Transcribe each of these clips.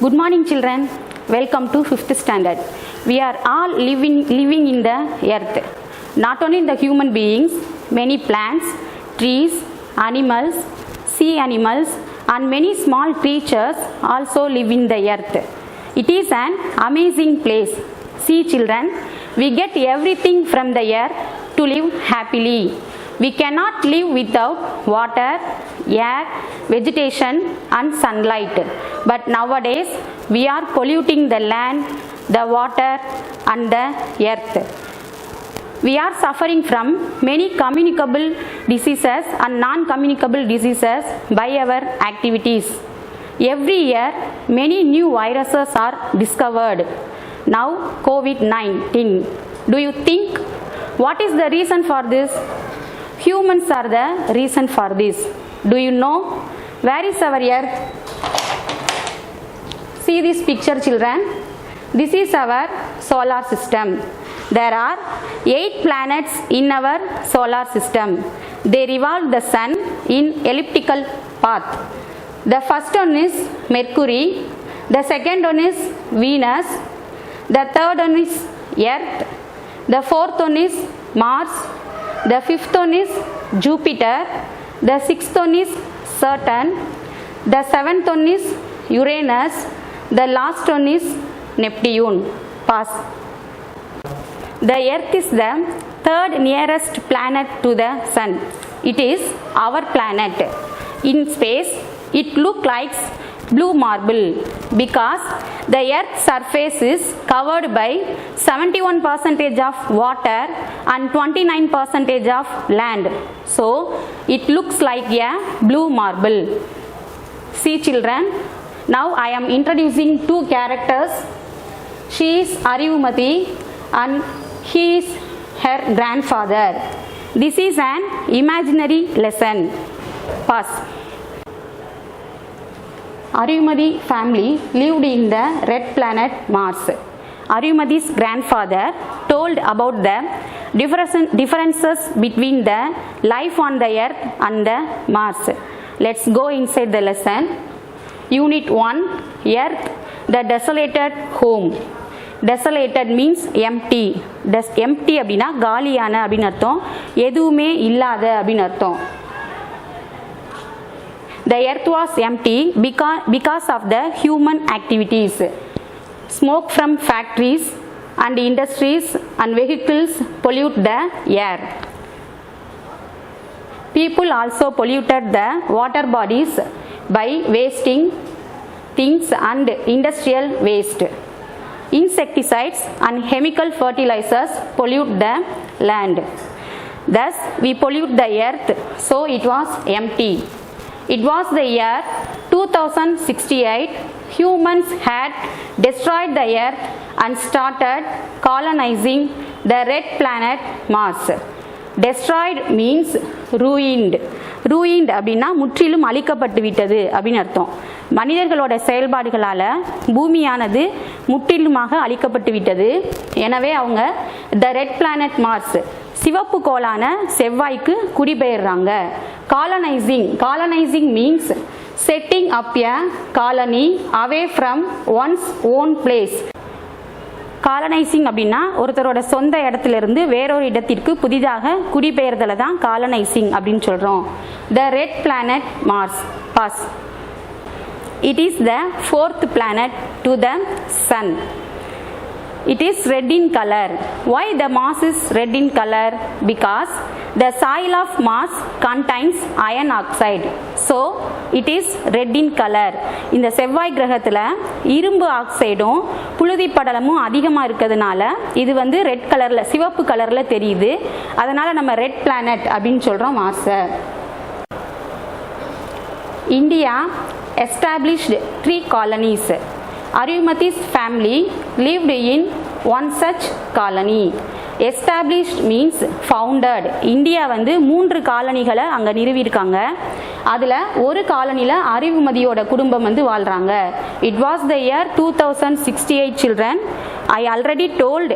Good morning, children. Welcome to 5th standard. We are all living in the earth. Not only the human beings, many plants, trees, animals, sea animals, and many small creatures also live in the earth. It is an amazing place. See, children, we get everything from the earth to live happily. We cannot live without water, air, vegetation and sunlight. But nowadays, we are polluting the land, the water and the earth. We are suffering from many communicable diseases and non-communicable diseases by our activities. Every year, many new viruses are discovered. Now, COVID-19. Do you think what is the reason for this? Humans are the reason for this. Do you know where is our earth? See this picture, children. This is our solar system. There are 8 planets in our solar system. They revolve the sun in elliptical path. The first one is Mercury. The second one is Venus. The third one is Earth. The fourth one is Mars. The fifth one is Jupiter. The sixth one is Saturn. The seventh one is Uranus. The last one is Neptune. Pass. The Earth is the third nearest planet to the Sun. It is our planet. In space, it looks like blue marble because the Earth's surface is covered by 71% of water and 29% of land. So, it looks like a blue marble. See, children, now I am introducing 2 characters. She is Arivumati and he is her grandfather. This is an imaginary lesson. Pass. Arivumati family lived in the red planet Mars. Arivumati's grandfather told about the differences between the life on the earth and the Mars. Let's go inside the lesson. Unit 1, Earth, the desolated home. Desolated means empty. Empty அப்படினா காலியான அப்படினு அர்த்தம். எதுவுமே இல்லாத அப்படினு அர்த்தம். The earth was empty because of the human activities. Smoke from factories and industries and vehicles pollute the air. People also polluted the water bodies by wasting things and industrial waste. Insecticides and chemical fertilizers pollute the land. Thus, we pollute the earth, so it was empty. It was the year 2068. Humans had destroyed the earth and started colonizing the red planet Mars. Destroyed means ruined. Ruined அப்படின்னா முற்றிலும் அழிக்கப்பட்டு விட்டது அப்படின்னு அர்த்தம். மனிதர்களோட செயல்பாடுகளால் பூமியானது முற்றிலுமாக அழிக்கப்பட்டு விட்டது. எனவே அவங்க த ரெட் பிளானட் மார்ஸ் சிவப்பு கோளான செவ்வாய்க்கு குடிபெயர்றாங்க. Colonising means setting up a colony away from one's own place. Colonising அப்படின்னா ஒருத்தரோட சொந்த இடத்திலிருந்து வேறொரு இடத்திற்கு புதிதாக குடிபெயர்தலை தான் காலனைசிங் அப்படின்னு சொல்கிறோம். The red planet Mars. பாஸ். It is the 4th planet to the Sun. It is red in color. Why the Mars is red in color? Because the soil of Mars contains iron oxide. So, it is red in color. இந்த செவ்வாய் கிரகத்தில் இரும்பு ஆக்சைடும் புழுதி படலமும் அதிகமாக இருக்கிறதுனால இது வந்து red கலரில் சிவப்பு கலரில் தெரியுது. அதனால் நம்ம ரெட் பிளானட் அப்படின்னு சொல்கிறோம் மார்ஸை. India established 3 colonies. Arivumati's family lived in one such colony. Established means founded. India வந்து 3 காலனிகளை அங்கே நிறுவியிருக்காங்க. அதில் ஒரு காலனியில் அறிவுமதியோட குடும்பம் வந்து வாழ்கிறாங்க. It was the year 2068, children. I already told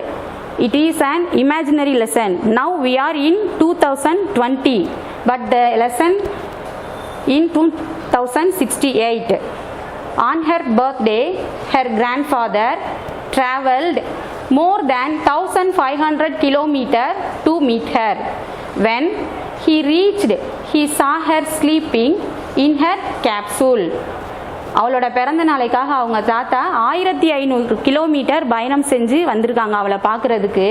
it is an imaginary lesson. Now we are in 2020, but the lesson in 2068. On her birthday, her grandfather travelled more than 1500 kilometers to meet her. When he reached, he saw her sleeping in her capsule. அவளோட பிறந்த நாளைக்காக அவங்க தாத்தா 1500 kilometre பயணம் செஞ்சு வந்திருக்காங்க அவளை பார்க்குறதுக்கு.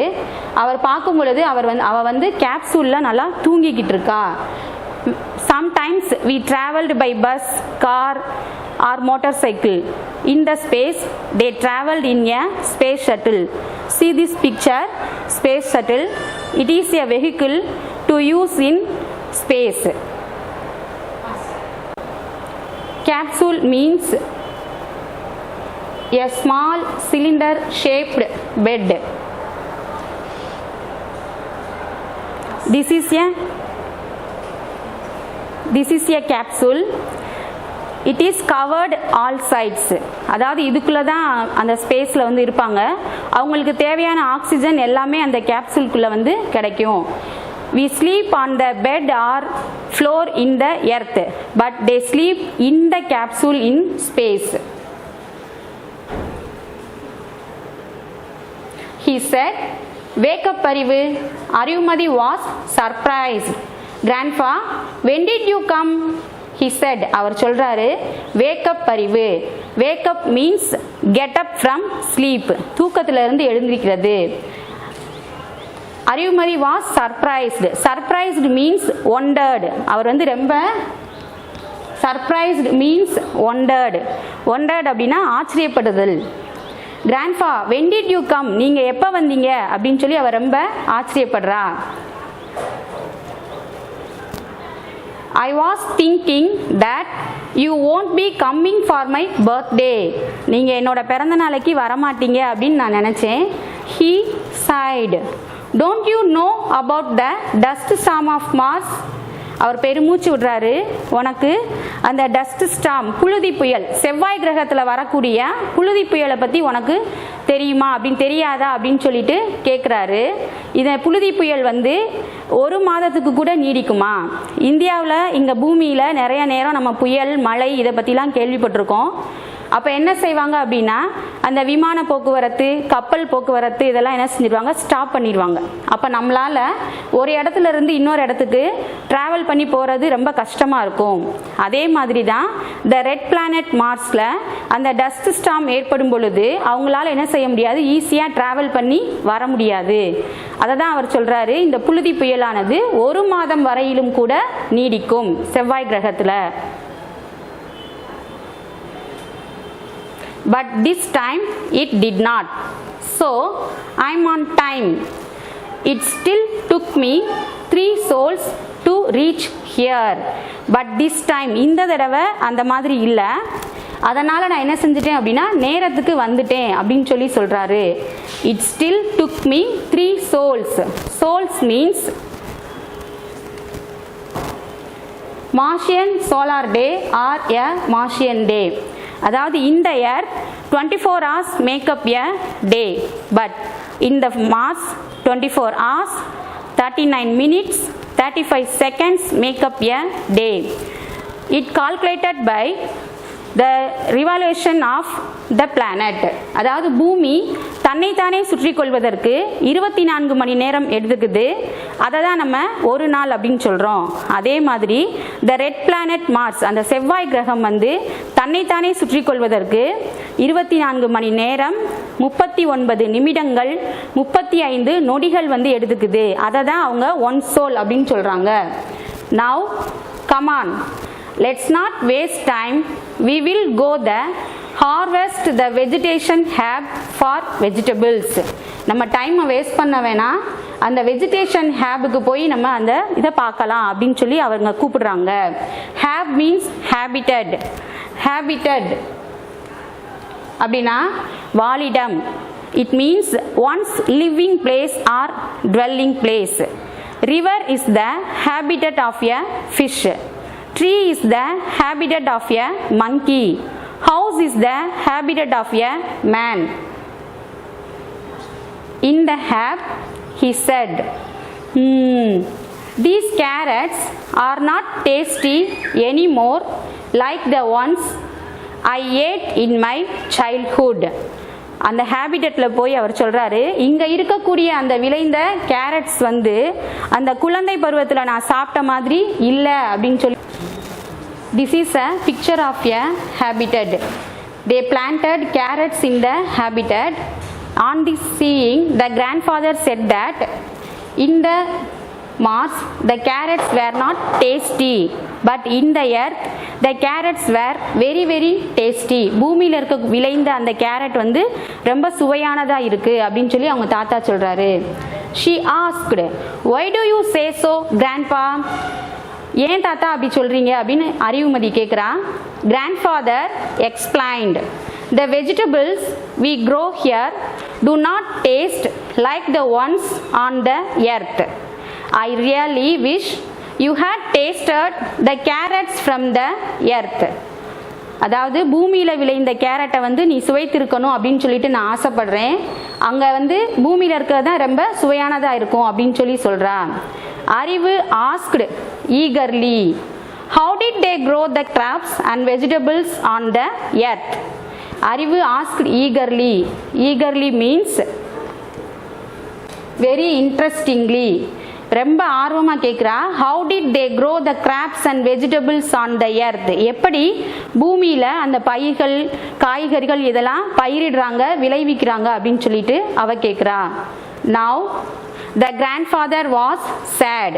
அவர் பார்க்கும் பொழுது அவள் வந்து கேப்சூலில் நல்லா தூங்கிக்கிட்டு இருக்கா. Sometimes we traveled by bus, car or motorcycle. In the space, they traveled in a space shuttle. See this picture, space shuttle. It is a vehicle to use in space. Capsule means a small cylinder shaped bed. This is a capsule. It is covered all sides. அதாவது இதுக்குள்ள தான் அந்த ஸ்பேஸ்ல வந்து இருப்பாங்க. அவங்களுக்கு தேவையான oxygen எல்லாமே அந்த கேப்சூலுக்குள்ள வந்து கிடைக்கும். We sleep on the bed or floor in the earth, but they sleep in the capsule in space. He said, "Wake up, Parivu." Ariyumadi was surprised. "Grandpa, when did you come?" He said. அவர் சொல்றாரு, "Wake up, Parivu." Wake up means get up from sleep. தூக்கத்துல இருந்து எழுந்திருக்கிறது. Ariyumadi was surprised. Surprised means wondered. அவர் வந்து ரொம்ப surprised means wondered. Wondered அப்படின்னா ஆச்சரியப்படுதல். Grandpa, when did you come? நீங்க எப்ப வந்தீங்க அப்படின்னு சொல்லி அவர் ரொம்ப ஆச்சரியப்படுறா. I was thinking that you won't be coming for my birthday. நீங்க என்னோட பிறந்த நாளைக்கு வர மாட்டீங்க அப்படின்னு நான் நினைச்சேன். He sighed. Don't you know about the dust storm of Mars? அவர் பெருமூச்சு விடுறாரு. உனக்கு அந்த டஸ்ட் ஸ்டார்ம் புழுதி புயல் செவ்வாய் கிரகத்தில் வரக்கூடிய புழுதி புயலை பற்றி உனக்கு தெரியுமா அப்படின்னு தெரியாதா அப்படின்னு சொல்லிட்டு கேட்குறாரு. இந்த புழுதி புயல் வந்து 1 மாதத்துக்கு கூட நீடிக்குமா? இந்தியாவில் இங்கே பூமியில் நிறைய நேரம் நம்ம புயல் மழை இதை பற்றிலாம் கேள்விப்பட்டிருக்கோம். அப்போ என்ன செய்வாங்க அப்படின்னா அந்த விமான போக்குவரத்து கப்பல் போக்குவரத்து இதெல்லாம் என்ன செஞ்சிருவாங்க, ஸ்டாப் பண்ணிடுவாங்க. அப்போ நம்மளால் ஒரு இடத்துல இருந்து இன்னொரு இடத்துக்கு ட்ராவல் பண்ணி போகிறது ரொம்ப கஷ்டமாக இருக்கும். அதே மாதிரி தான் த ரெட் பிளானட் மார்ஸில் அந்த டஸ்ட் ஸ்டார்ம் ஏற்படும் பொழுது அவங்களால என்ன செய்ய முடியாது, ஈஸியாக ட்ராவல் பண்ணி வர முடியாது. அதை தான் அவர் சொல்கிறாரு, இந்த புழுதி புயலானது 1 மாதம் வரையிலும் கூட நீடிக்கும் செவ்வாய் கிரகத்தில். But this time it did not. So I'm on time. It still took me 3 souls to reach here. But this time இந்த தடவை அந்த மாதிரி இல்லை. அதனால் நான் என்ன செஞ்சிட்டேன் அப்படின்னா நேரத்துக்கு வந்துட்டேன் அப்படின்னு சொல்லி சொல்கிறாரு. It still took me 3 souls. Souls means Martian solar day or a Martian day. அதாவது இந்த earth 24 hours make up a day, but in the Mars 24 hours 39 minutes 35 seconds make up a day. It calculated by the revolution of the planet. அதாவது பூமி தன்னைத்தானே சுற்றி கொள்வதற்கு 24 மணி நேரம் எடுத்துக்குது. அதை தான் நம்ம ஒரு நாள் அப்படின்னு சொல்கிறோம். அதே மாதிரி த ரெட் பிளானட் மார்ஸ் அந்த செவ்வாய் கிரகம் வந்து தன்னைத்தானே சுற்றி கொள்வதற்கு 24 மணி நேரம் 39 நிமிடங்கள் 35 நொடிகள் வந்து எடுத்துக்குது. அதை தான் அவங்க 1 soul அப்படின்னு சொல்கிறாங்க. Now come on, let's not waste time. We will go the harvest the vegetation hab for vegetables. நம்ம டைமை வேஸ்ட் பண்ண வேணாம், அந்த வெஜிடேஷன் ஹேபுக்கு போய் நம்ம அந்த இதை பார்க்கலாம் அப்படின்னு சொல்லி அவங்க கூப்பிடுறாங்க. ஹேப் மீன்ஸ் ஹேபிட்டட். ஹேபிட்டட் அப்படின்னா வாழிடம். It means one's living place or dwelling place. River is the habitat of a fish. Tree is the habitat of a monkey. House is the habitat of a man. In the hab, he said, these carrots are not tasty anymore like the ones I ate in my childhood. அந்த ஹேபிட்டட்டில் போய் அவர் சொல்கிறாரு, இங்கே இருக்கக்கூடிய அந்த விளைந்த carrots வந்து அந்த குழந்தை பருவத்தில் நான் சாப்பிட்ட மாதிரி இல்லை அப்படின்னு சொல்லி. This is a picture of a habitat. They planted carrots in the habitat. On this seeing, the grandfather said that in the Mars the carrots were not tasty, but in the earth the carrots were very very tasty. பூமியில் இருக்க விளைந்த அந்த carrot வந்து ரொம்ப சுவையானதாக இருக்குது அப்படின்னு சொல்லி அவங்க தாத்தா சொல்கிறாரு. She asked, why do you say so, grandpa? ஏன் தாத்தா அப்படி சொல்கிறீங்க அப்படின்னு அறிவுமதி கேட்குறா. Grandfather explained, the vegetables we grow here do not taste like the ones on the earth. I really wish you had tasted the carrots from the earth. அதாவது பூமியில் விளைந்த கேரட்டை வந்து நீ சுவைத்திருக்கணும் அப்படின்னு சொல்லிட்டு நான் ஆசைப்படுறேன். அங்கே வந்து பூமியில் இருக்கிறது தான் ரொம்ப சுவையானதாக இருக்கும் அப்படின்னு சொல்லி சொல்கிறா. அறிவு asked eagerly, how did they grow the crops and vegetables on the earth? அறிவு asked eagerly. Eagerly means very interestingly, ரொம்ப ஆர்வமாக கேட்குறா. how did they grow the crops and vegetables on the earth? எப்படி பூமியில் அந்த பயிர்கள் காய்கறிகள் இதெல்லாம் பயிரிடுறாங்க விளைவிக்கிறாங்க அப்படின்னு சொல்லிட்டு அவ கேட்குறா. now the grandfather was sad,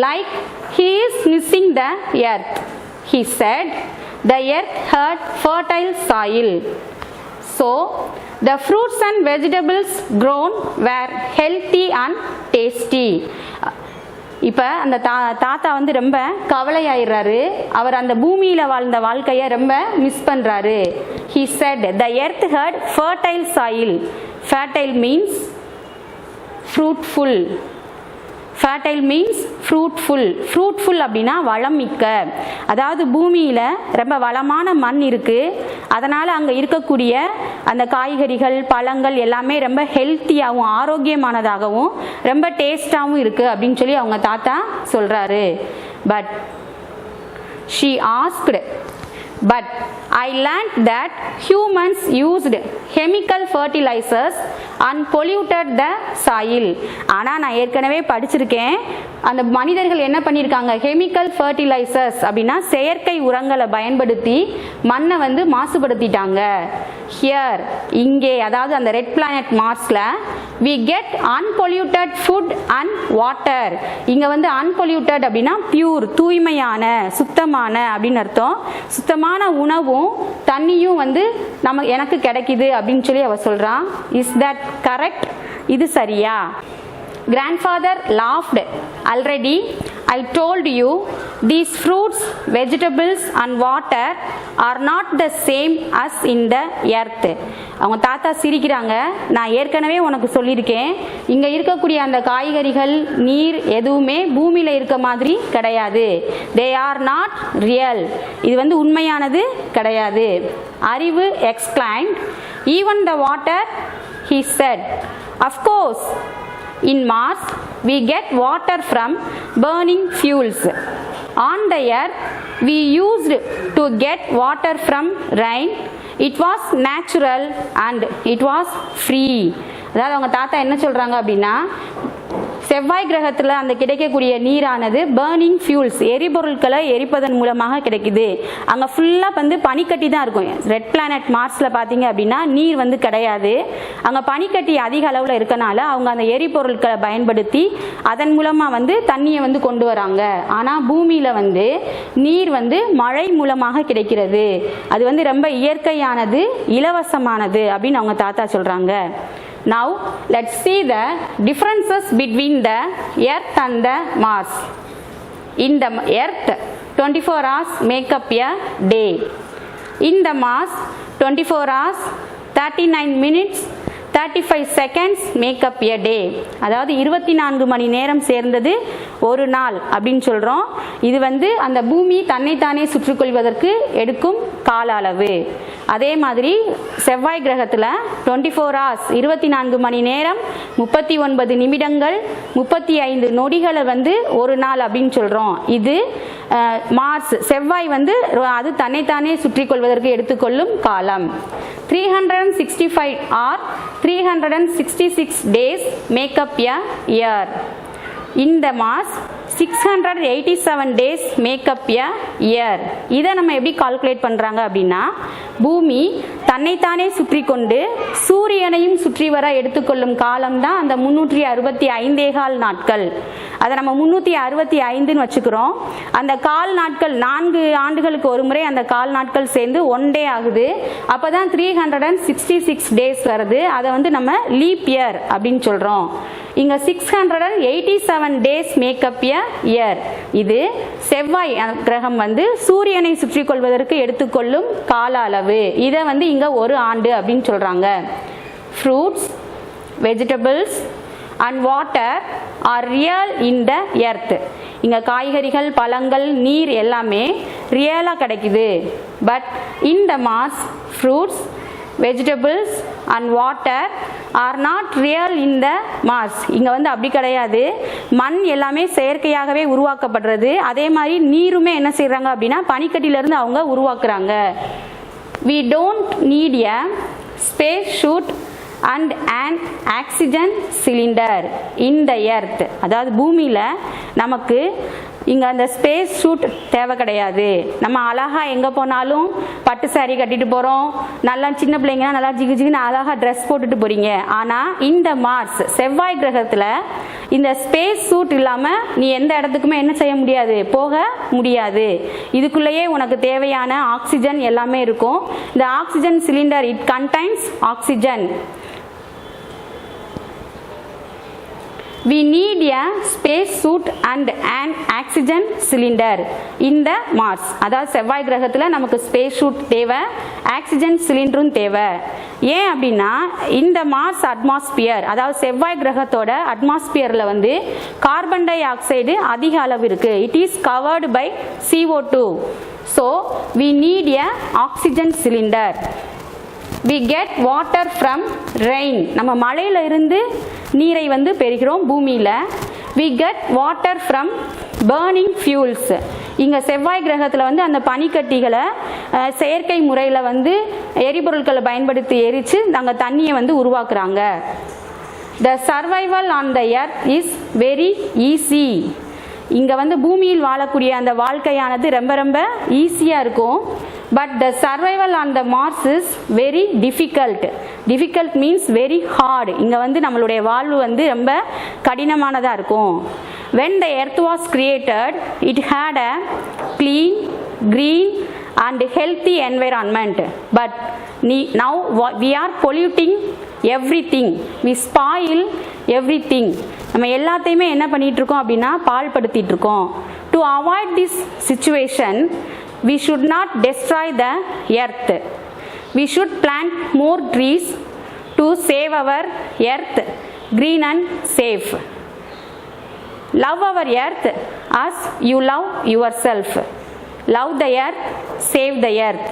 like he is missing the earth. He said the earth had fertile soil, so the fruits and vegetables grown were healthy and tasty. இப்போ அந்த தாத்தா வந்து ரொம்ப கவலையாயிடுறாரு. அவர் அந்த பூமியில் வாழ்ந்த வாழ்க்கையை ரொம்ப மிஸ் பண்ணுறாரு. He said the earth had fertile soil. Fertile means fruitful. Fertile means fruitful. Fruitful அப்படின்னா வளம் மிக்க. அதாவது பூமியில் ரொம்ப வளமான மண் இருக்குது. அதனால் அங்கே இருக்கக்கூடிய அந்த காய்கறிகள் பழங்கள் எல்லாமே ரொம்ப ஹெல்த்தியாகவும் ஆரோக்கியமானதாகவும் ரொம்ப டேஸ்டாகவும் இருக்குது அப்படின்னு சொல்லி அவங்க தாத்தா சொல்கிறாரு. But she asked, but I learned that humans used chemical fertilizers and polluted the soil. ஆனால் நான் ஏற்கனவே படிச்சிருக்கேன், அந்த மனிதர்கள் என்ன பண்ணியிருக்காங்க, கெமிக்கல் ஃபர்டிலைசர்ஸ் அப்படின்னா செயற்கை உரங்களை பயன்படுத்தி மண்ணை வந்து மாசுபடுத்திட்டாங்க. ஹியர் இங்கே, அதாவது அந்த ரெட் பிளானட் மார்ஸில் we get unpolluted food and water. இங்கே வந்து unpolluted அப்படின்னா பியூர் தூய்மையான சுத்தமான அப்படின்னு அர்த்தம். சுத்தமான உணவும் தண்ணியும் வந்து எனக்கு கிடைக்குது அப்படின்னு சொல்லி அவ சொல்றான். Is that correct? இது சரியா? Grandfather laughed. Already I told you these fruits, vegetables and water are not the same as in the earth. அவங்க தாத்தா சிரிக்கிறாங்க. நான் ஏற்கனவே உனக்கு சொல்லியிருக்கேன், இங்கே இருக்கக்கூடிய அந்த காய்கறிகள் நீர் எதுவுமே பூமியில் இருக்க மாதிரி கிடையாது. They are not real. இது வந்து உண்மையானது கிடையாது. அறிவு exclaimed, even the water, he said. Of course, in Mars we get water from burning fuels. On the earth we used to get water from rain. It was natural and it was free. அதாவது அவங்க தாத்தா என்ன சொல்றாங்க அப்படின்னா, செவ்வாய் கிரகத்தில் அந்த கிடைக்கக்கூடிய நீரானது பர்னிங் ஃபியூல்ஸ் எரிபொருட்களை எரிப்பதன் மூலமாக கிடைக்குது. அங்கே ஃபுல்லாக வந்து பனிக்கட்டி தான் இருக்கும். ரெட் பிளானட் மார்ஸில் பார்த்தீங்க அப்படின்னா நீர் வந்து கிடையாது. அங்கே பனிக்கட்டி அதிக அளவில் இருக்கனால அவங்க அந்த எரிபொருட்களை பயன்படுத்தி அதன் மூலமாக வந்து தண்ணியை வந்து கொண்டு வராங்க. ஆனால் பூமியில் வந்து நீர் வந்து மழை மூலமாக கிடைக்கிறது. அது வந்து ரொம்ப இயற்கையானது, இலவசமானது அப்படின்னு அவங்க தாத்தா சொல்கிறாங்க. Now let's see the differences between the earth and the Mars. In the earth 24 hours make up a day. In the Mars 24 hours 39 minutes 35 seconds make up a day. அதாவது 24 மணி நேரம் சேர்ந்தது ஒரு நாள் அப்படின்னு சொல்கிறோம். இது வந்து அந்த பூமி தன்னைத்தானே சுற்றிக்கொள்வதற்கு எடுக்கும் கால அளவு. அதே மாதிரி செவ்வாய் கிரகத்தில் 24 hours 24 மணி நேரம் 39 நிமிடங்கள் 35 நொடிகளை வந்து ஒரு நாள் அப்படின்னு சொல்கிறோம். இது மார்ஸ் செவ்வாய் வந்து அது தன்னைத்தானே சுற்றி கொள்வதற்கு எடுத்துக்கொள்ளும் காலம். 365 or 366 days make up a year. இந்த mass 687 days make up a year. இதை நம்ம எப்படி கால்குலேட் பண்ணுறாங்க அப்படின்னா, பூமி தன்னைத்தானே சுற்றி கொண்டு சூரியனையும் சுற்றி வர எடுத்துக்கொள்ளும் காலம் தான் அந்த 365 நாட்கள். அதை நம்ம 365ன்னு வச்சுக்கிறோம். அந்த கால் நாட்கள் 4 ஆண்டுகளுக்கு ஒரு முறை அந்த கால் நாட்கள் சேர்ந்து 1 day ஆகுது. அப்போ தான் 366 days வருது. அதை வந்து நம்ம லீப் இயர் அப்படின்னு சொல்கிறோம். இங்கே 687 days மேக்கப் எ இயர். இது செவ்வாய் கிரகம் வந்து சூரியனை சுற்றி கொள்வதற்கு எடுத்துக்கொள்ளும் கால அளவு. இதை வந்து இங்கே ஒரு ஆண்டு அப்படின்னு சொல்கிறாங்க. Fruits, vegetables and water are real in the earth. இங்கே காய்கறிகள், பழங்கள், நீர் எல்லாமே ரியலாக கிடைக்குது. But in the Mars fruits, vegetables and water are not real in the Mars. இங்க வந்து அப்படி கிடையாது. மண் எல்லாமே செயற்கையாகவே உருவாக்கப்படுறது. அதே மாதிரி நீருமே என்ன செய்றாங்க அப்படின்னா பனிக்கட்டில இருந்து அவங்க உருவாக்குறாங்க. We don't need a space suit and an oxygen cylinder in the earth. அதாவது பூமியில நமக்கு இங்கே அந்த ஸ்பேஸ் ஷூட் தேவை கிடையாது. நம்ம அழகாக எங்கே போனாலும் பட்டு சாரி கட்டிட்டு போகிறோம். நல்லா சின்ன பிள்ளைங்கன்னா நல்லா ஜிகு ஜிகுன்னு அழகாக ட்ரெஸ் போட்டுட்டு போகிறீங்க. ஆனால் இந்த மார்ஸ் செவ்வாய் கிரகத்தில் இந்த ஸ்பேஸ் ஷூட் இல்லாமல் நீ எந்த இடத்துக்குமே என்ன செய்ய முடியாது, போக முடியாது. இதுக்குள்ளேயே உனக்கு தேவையான ஆக்சிஜன் எல்லாமே இருக்கும். இந்த oxygen cylinder it contains oxygen. We need a space suit and an oxygen cylinder in the Mars. அதாவது செவ்வாய் கிரகத்தில் நமக்கு ஸ்பேஸ் ஷூட் தேவை, ஆக்சிஜன் சிலிண்டரும் தேவை. ஏன் அப்படின்னா இந்த மார்ஸ் அட்மாஸ்பியர், அதாவது செவ்வாய் கிரகத்தோட அட்மாஸ்பியரில் வந்து கார்பன் டை ஆக்சைடு அதிக அளவு இருக்குது. It is covered by CO2. So we need a oxygen cylinder. We get water from rain. நம்ம மழையில இருந்து நீரை வந்து பெறுகிறோம் பூமியில. We get water from burning fuels. இங்க செவ்வாய் கிரகத்தில் வந்து அந்த பனிக்கட்டிகளை செயற்கை முறையில் வந்து எரிபொருட்களை பயன்படுத்தி எரித்து நாங்கள் தண்ணியை வந்து உருவாக்குறாங்க. The survival on the earth is very easy. இங்கே வந்து பூமியில் வாழக்கூடிய அந்த வாழ்க்கையானது ரொம்ப ரொம்ப ஈஸியாக இருக்கும். But the survival on the Mars is very difficult. Difficult means very hard. இங்கே வந்து நம்மளுடைய வாழ்வு வந்து ரொம்ப கடினமானதாக இருக்கும். When the earth was created it had a clean, green and healthy environment. But now we are polluting everything. We spoil everything. நம்ம எல்லாத்தையுமே என்ன பண்ணிட்டு இருக்கோம் அப்படின்னா பாழ்படுத்திட்டு இருக்கோம். To avoid this situation, we should not destroy the earth. We should plant more trees to save our earth green and safe. Love our earth as you love yourself. Love the earth, save the earth.